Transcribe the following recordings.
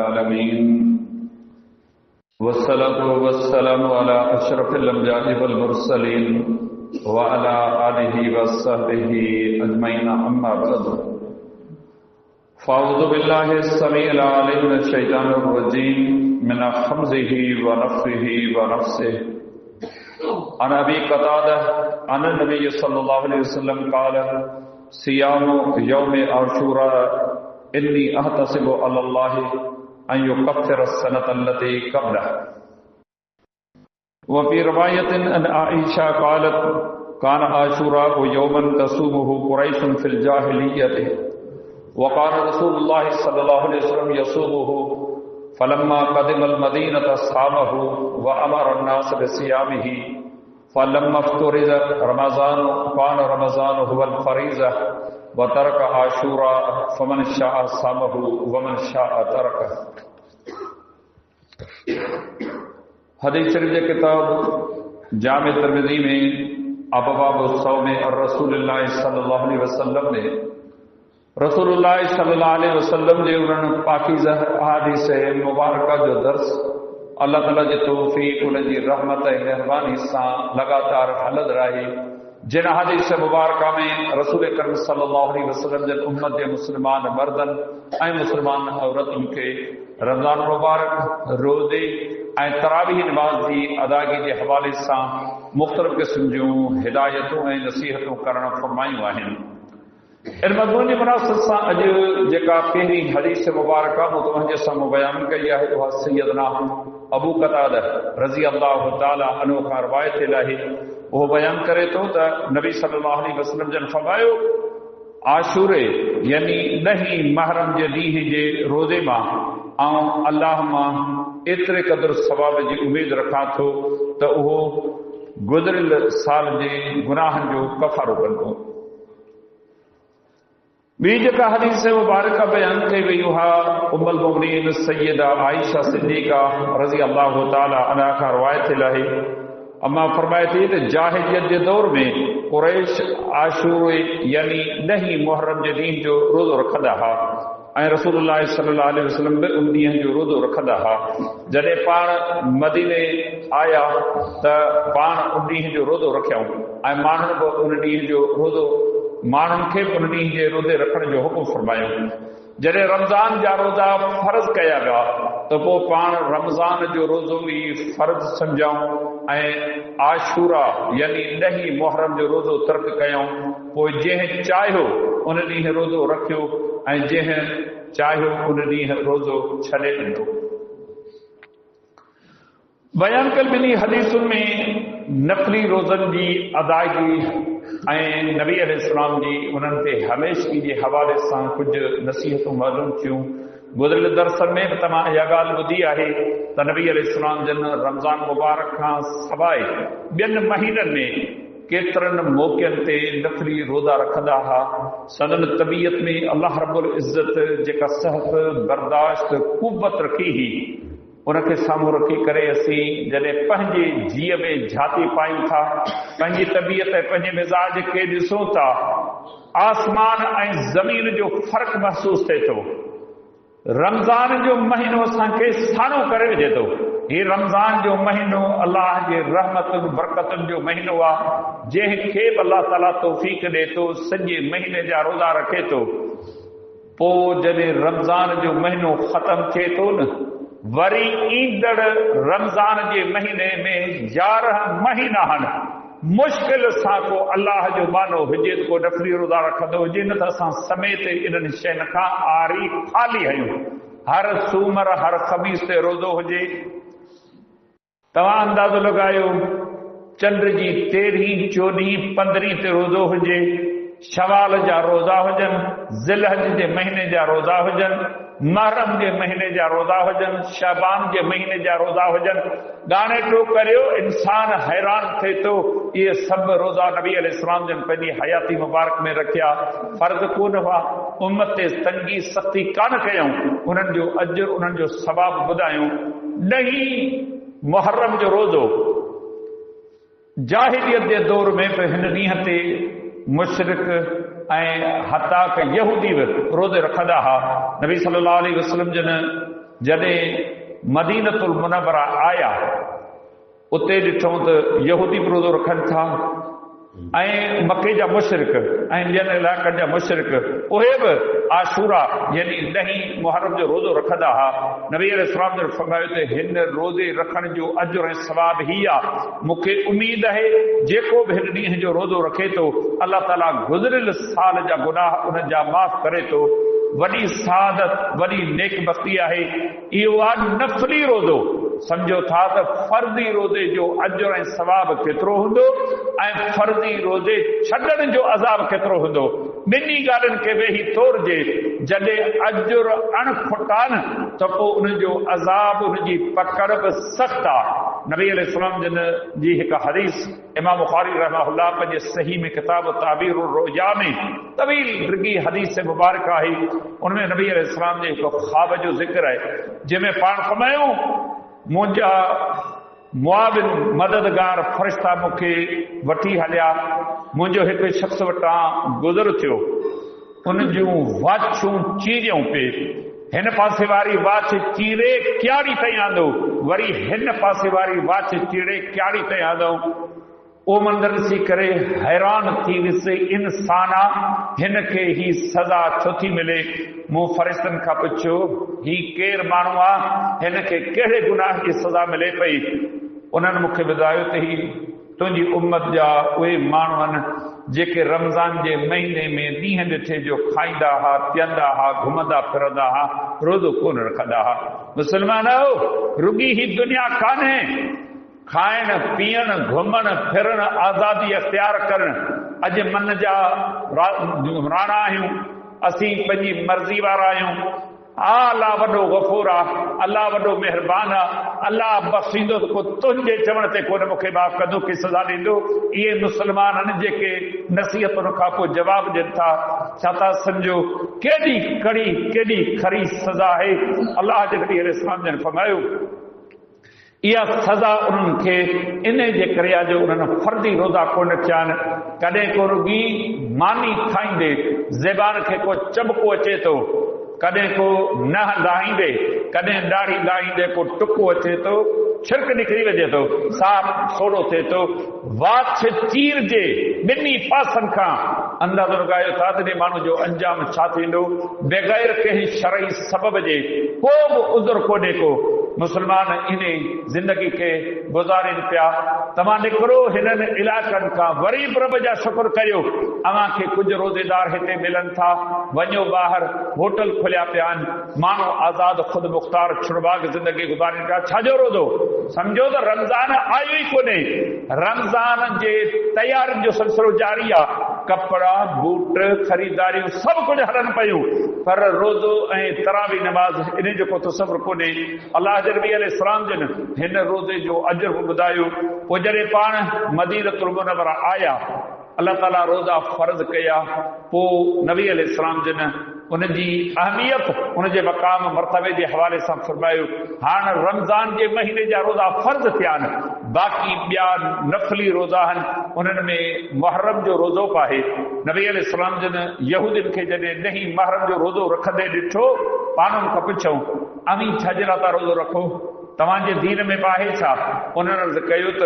आलमीन वस्सलातु वस्सलामु अला अशरफिल अंबिया'i वल मुरसलीन व अला आलिहि वस्सहबिहि अजमईन अम्मा बअद फ़अऊज़ु बिल्लाहि अस्समीइल अलीम मिनश शैतानिर रजीम मिन हम्ज़िहि व नफ़्ख़िहि व नफ़्सिहि अन अबी क़तादा अन नबी सल्लल्लाहु अलैहि वसल्लम क़ाल सियामु यौम आशूरा इन्नी अहतसिबु अलल्लाहि अन युकफ्फिर अस्सनत अल्लती क़ब्लह व फ़ी रिवायतिन अन आइशा क़ालत कान आशूरा यौमन तसूमुहु कुरैशुन फ़िल जाहिलिय्यति व कान रसूलुल्लाह सल्लल्लाहु अलैहि वसल्लम यसूमुहु फलम्मा क़दिमल मदीनत सामहु व अमर अन्नास बिसियामिही फलम्मा फ़्तुरिज़ रमज़ान कान रमज़ान हुवल फ़रीज़ा व तरक आशूरा फमन शाअ सामहु व मन शाअ तरक। हदीस शरीफ की किताब जामे तिर्मिज़ी में अबवाब सौम और रसूलुल्लाह सल्लल्लाहु अलैहि वसल्लम ने रसूलुल्लाह सल्लल्लाहु अलैहि वसल्लम जे उन्हनि पाकीज़ा अहादीस मुबारका जो दर्स अल्लाह ताला जी तौफ़ीक़ उनकी रहमत ऐं मेहरबानी सां लगातार हलंद रही। जिन हदीस मुबारका में रसूल करीम सल्लल्लाहु अलैहि वसल्लम जन उम्मत जे मुस्लमान मर्दन ऐं मुस्लमान औरतुनि खे रमज़ान मुबारक रोज़े ऐं तरावीह नमाज़ जी अदायगी जे हवाले सां मुख़्तलिफ़ क़िस्म जूं हिदायतूं ऐं नसीहतूं करणु फ़रमायूं आहिनि। इन मज़मून जी मुनासिबत सां अॼु जेका पहिरीं हदीस मुबारका मूं तव्हांजे साम्हूं बयानु कई आहे उहा सैयदना अबू क़तादा रज़ी अल्लाहु ताला अन्हु खां रिवायत आहे। उहो बयानु करे थो त नबी सल्लल्लाहु अलैहि वसल्लम जन फरमायो आशूरे यानी 10 मुहर्रम जे ॾींहं जे रोज़े मां ऐं अल्लाह मां एतिरे क़दुरु सवाब जी उमेद रखां थो त उहो गुज़िरियल साल जे गुनाहनि जो कफ़ारो कंदो। ॿी जेका हदीस मुबारक बयानु कई वई उहा उम्मुल मोमिनीन सैयदा आइशा सिद्दीक़ा रज़ी अल्लाहु ताला अन्हा खां रिवायत आहे। अम्मा फरमाए थी त जाहिलियत जे दौर में कुरैश आशूरे यानी 10 मुहर्रम जे ॾींहं जो रोज़ो रखंदा हुआ ऐं रसूलुल्लाह सल्लल्लाहु अलैहि वसल्लम बि उन ॾींहं जो रोज़ो रखंदा हुआ। जॾहिं पाण मदीने आया त पाण उन ॾींहं जो रोज़ो रखियऊं ऐं माण्हुनि बि उन ॾींहं जो रोज़ो माण्हुनि खे उन ॾींहं जे रोज़े रखण जो हुकुम फरमायो। जॾहिं रमज़ान जा रोज़ा फ़र्ज़ कया विया त पोइ पाण रमज़ान जो रोज़ो ई फ़र्ज़ सम्झूं ऐं आशूरा यानी 10 मुहर्रम जो रोज़ो तर्क कयूं। पोइ जंहिं चाहियो उन ॾींहुं रोज़ो रखियो ऐं जंहिं चाहियो उन ॾींहुं रोज़ो छॾे ॾिनो। बयानु कयल ॿिन्ही हदीसुनि में नफ़ली रोज़नि जी अदायगी ऐं नबी अलैहिस्सलाम जी उन्हनि ते हमेशगी जे हवाले सां कुझु नसीहतूं मालूम थियूं। गुज़िरियल दर्सन में बि तव्हां इहा ॻाल्हि ॿुधी आहे त नबी अलैहिस्सलाम जन रमज़ान मुबारक खां सवाइ ॿियनि महीननि में केतिरनि मौक़नि ते नफ़ली रोज़ा रखंदा हुआ। सदन तबीयत में अल्लाह रब्बुल इज़्ज़त जेका सिहत बर्दाश्त क़ुव्वत रखी हुई उनखे साम्हूं रखी करे असीं जॾहिं पंहिंजे जीअ में झाती पायूं था पंहिंजी तबीयत ऐं पंहिंजे मिज़ाज खे ॾिसूं था आसमान ऐं ज़मीन जो फ़र्क़ु महसूसु थिए थो। रमज़ान जो महीनो असांखे साणो करे विझे थो। हीउ रमज़ान जो महीनो अल्लाह जे रहमतुनि बरकतुनि जो महीनो आहे जंहिंखे बि अल्लाह ताला तौफ़ीक़ ॾिए थो सॼे महीने जा रोज़ा रखे थो। पोइ जॾहिं रमज़ान जो महीनो ख़तमु थिए थो न वरी ईंदड़ रमज़ान जे महीने में 11 महीना आहिनि मुश्किल सां को अल्लाह जो मानो हुजे को नफ़ली रोज़ा रखंदो हुजे न त असां समेत इन्हनि शयुनि खां आरी ख़ाली आहियूं। हर सूमर हर ख़मीस ते रोज़ो हुजे। तव्हां अंदाज़ो लॻायो चंड जी 13, 14, 15 ते रोज़ो हुजे शवाल जा रोज़ा हुजनि ज़िलहज जे महीने जा रोज़ा हुजनि मुहर्रम जे महीने जा रोज़ा हुजनि शाबान जे महीने जा रोज़ा हुजनि। ॻाणे टो करियो इंसान हैरान थिए थो इहे सभु रोज़ा नबी अलैहिस्सलाम जन पंहिंजी हयाती मुबारक में रखिया फ़र्ज़ कोन हुआ उम्मत ते तंगी सख़्ती कान कयूं उन्हनि जो अजर उन्हनि जो सवाब ॿुधायूं। 9 मुहर्रम जो रोज़ो जाहिलियत जे दौर में बि हिन ॾींहं ते मुशरिक ऐं हता क यहूदी बि रोज़े रखंदा हुआ। नबी सल्लल्लाहु अलैहि वसल्लम जन जॾहिं मदीनतुल मुनव्वरा आया उते ॾिठूं त यहूदी बि रोज़ो रखनि था ऐं मके जा मुशरिक ऐं ॿियनि इलाइक़नि जा मुशरिक उहे बि आशूरा यानी 10 मुहर्रम जो रोज़ो रखंदा हुआ। नबी अलैहिस्सलाम ने फरमायो त हिन रोज़े रखण जो अजर ऐं सवाब ही आहे। मूंखे उमीद आहे जेको बि हिन ॾींहं जो रोज़ो रखे थो अल्लाह ताला गुज़िरियल साल जा गुनाह उन जा माफ़ करे थो। वॾी सआदत वॾी नेकबख्ती आहे। इहो आहे नफ़ली रोज़ो। सम्झो था त फर्ज़ी रोज़े जो अजर ऐं सवाब केतिरो हूंदो ऐं फर्ज़ी रोज़े छॾण जो अज़ाब केतिरो हूंदो। ॿिन्ही ॻाल्हियुनि खे वेही तोड़जे। जॾहिं अजर अणखुटान त पोइ उनजो अज़ाब उनजी पकड़ बि सख़्तु आहे। नबी अलैहिस्सलाम जन जी हिकु हदीस इमाम बुखारी रहमहुल्लाह पंहिंजे सही में किताब ताबीर रोया में तवील डिघी हदीस मुबारक आहे। उनमें नबी अलैहिस्सलाम जे हिकु ख्वाब जो ज़िक्र आहे जंहिंमें पाण फरमायूं मुंहिंजा मुआविन मददगार फ़रिश्ता मूंखे वठी हलिया। मुंहिंजो हिकु शख़्स वटां गुज़र थियो। उन जूं वाछूं चीरियूं पे हिन पासे वारी वाछ चीरे क्यारी ताईं आंदो वरी हिन पासे वारी वाछ चीरे क्यारी ताईं आंदो। ओ मंदर ॾिसी करे हैरान थी वियुसि इंसान हिन खे ही सज़ा छो थी मिले। मूं फ़रिश्तनि खां पुछियो ही केरु माण्हू आहे हिन खे कहिड़े गुनाह जी सज़ा मिले पई। उन्हनि मूंखे ॿुधायो त ही तुंहिंजी उम्मत जा उहे माण्हू आहिनि जेके रमज़ान जे महीने में ॾींहं ॾिठे जो खाईंदा हुआ पीअंदा हुआ घुमंदा फिरंदा हुआ रोज़ो कोन रखंदा हुआ। मुस्लमान रुॻी ही दुनिया कान्हे। खाइण पीअण घुमण फिरण आज़ादी अख़्तियार करण। अॼु मन जा राणा आहियूं असीं पंहिंजी मर्ज़ी वारा आहियूं। अल्लाह वॾो गफ़ूर आहे अल्लाह वॾो महिरबान आहे अल्लाह बख़्शींदो त को तुंहिंजे चवण ते कोन मूंखे माफ़ कंदो की सज़ा ॾींदो। इहे मुस्लमान आहिनि जेके नसीहतुनि खां पोइ जवाब ॾियनि था। छा था सम्झो केॾी कड़ी केॾी खरी सज़ा आहे। अल्लाह जे नबी अलैहिस्सलाम जन फरमायो इहा सज़ा उन्हनि खे इन जे करे आहे जो उन्हनि फर्ज़ी रोज़ा कोन रखिया आहिनि। कॾहिं को रुॻी मानी खाईंदे ज़बान खे को चॿको अचे थो कॾहिं को न लाहींदे कॾहिं ॾाढ़ी लाहींदे को टुको अचे थो छिरक निकिरी वञे थो साफ़ सोड़ो थिए थो वाछ चीरजे ॿिन्ही पासनि खां। अंदाज़ो लॻायो था त माण्हू जो अंजाम छा थींदो बग़ैर कंहिं शरई सबब जे को बि उज़र कोन्हे को। मुस्लमान इन ज़िंदगी खे गुज़ारनि पिया। तव्हां निकिरो हिननि इलाइक़नि खां वरी प्रभ जा शुक्र कयो अव्हां खे कुझु रोज़ेदार हिते मिलनि था। वञो ॿाहिरि होटल खुलिया पिया आहिनि माण्हू आज़ाद ख़ुदि मुख़्तार छुड़बाग ज़िंदगी गुज़ारनि पिया। छाजो रोज़ो सम्झो त रमज़ान आयो ई कोन्हे। रमज़ान जे तयारियुनि जो सिलसिलो जारी आहे। कपिड़ा बूट ख़रीदारियूं सभु कुझु हलनि पियूं पर रोज़ो ऐं तरावी नमाज़ इन जो को तसव्वुर कोन्हे। अल्लाह जे नबी अलैहिस्सलाम जन हिन रोज़े जो अजर ॿुधायो। पोइ जॾहिं पाण मदीनतुल मुनव्वरा आया अल्लाह ताला रोज़ा फ़र्ज़ कया। पोइ नबी अलैहिस्सलाम जन उनजी अहमियत उनजे मक़ाम मर्तबे जे हवाले सां फरमायो हाणे रमज़ान जे महीने जा रोज़ा फ़र्ज़ थिया आहिनि बाक़ी ॿिया नफ़ली रोज़ा आहिनि उन्हनि में मुहर्रम जो रोज़ो बि आहे। नबी अलैहिस्सलाम जन यहूदियुनि खे जॾहिं 9 मुहर्रम जो रोज़ो रखंदे ॾिठो पाण खां पुछऊं अमी छाजे लाइ था रोज़ो रखो तव्हांजे दीन में बि आहे छा। उन्हनि अर्ज़ु कयो त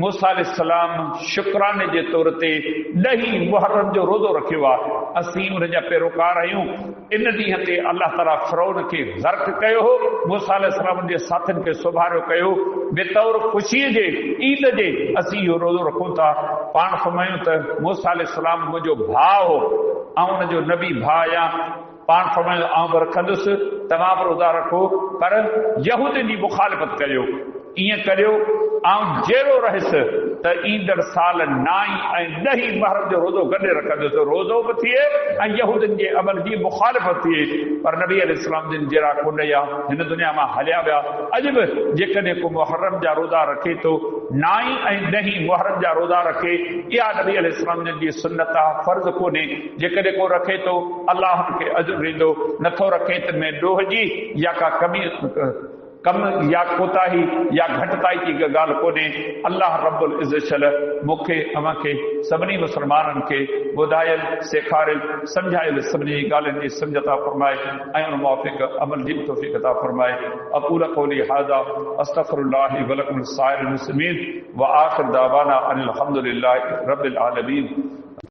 मूसा अलैहिस्सलाम शुक्राने जे तौर ते 10 मुहर्रम जो रोज़ो रखियो आहे। असीं उन जा पैरोकार आहियूं। इन ॾींहं ते अल्लाह ताला फ़िरौन खे ग़र्क़ कयो हो। मूसा अलैहिस्सलाम जे साथियुनि खे सुभारियो कयो बेतौर ख़ुशीअ जे ईद जे असीं इहो रोज़ो रखूं था। पाण फरमायूं त मूसा अलैहिस्सलाम मुंहिंजो भाउ हो ऐं उनजो नबी भाउ आहियां। पाण फरमायो आउं बि रखंदुसि तव्हां बि रोज़ा रखो पर यहूदियुनि जी मुखालिफ़त करियो। ईअं करियो ऐं जहिड़ो रहियुसि त ईंदड़ साल 9 ऐं 10 मुहर्रम जो रोज़ो गॾु रखंदुसि। रोज़ो बि थिए ऐं यहूदियुनि जे अमल जी मुखालिफ़त थिए। पर नबी अलैहिस्सलाम जिन जहिड़ा कोन या हिन दुनिया मां हलिया विया। अॼु बि जेकॾहिं को मुहर्रम जा रोज़ा रखे थो 9 ऐं 10 मुहर्रम जा रोज़ा रखे इहा नबी अलैहिस्सलाम जिन जी सुन्नत आहे फ़र्ज़ कोन्हे। जेकॾहिं को रखे थो अल्लाह हुनखे अजर ॾींदो नथो रखे त में ॾोह जी या का कमी कम या कोताही या घटताई की ॻाल्हि कोन्हे। अल्लाह रब्बुल इज़्ज़त मूंखे अव्हांखे सभिनी मुस्लमाननि खे ॿुधायल सेखारियल सम्झायल सभिनी ॻाल्हियुनि जी सम्झ अता फरमाए ऐं उन मुवाफ़िक़ अमल जी तौफ़ीक़ अता फरमाए। अक़ूलु क़ौली हाज़ा अस्तग़फ़िरुल्लाह व लकुम साइरिल मुस्लिमीन व आख़िर दावाना अनिल हम्दुलिल्लाहि रब्बिल आलमीन।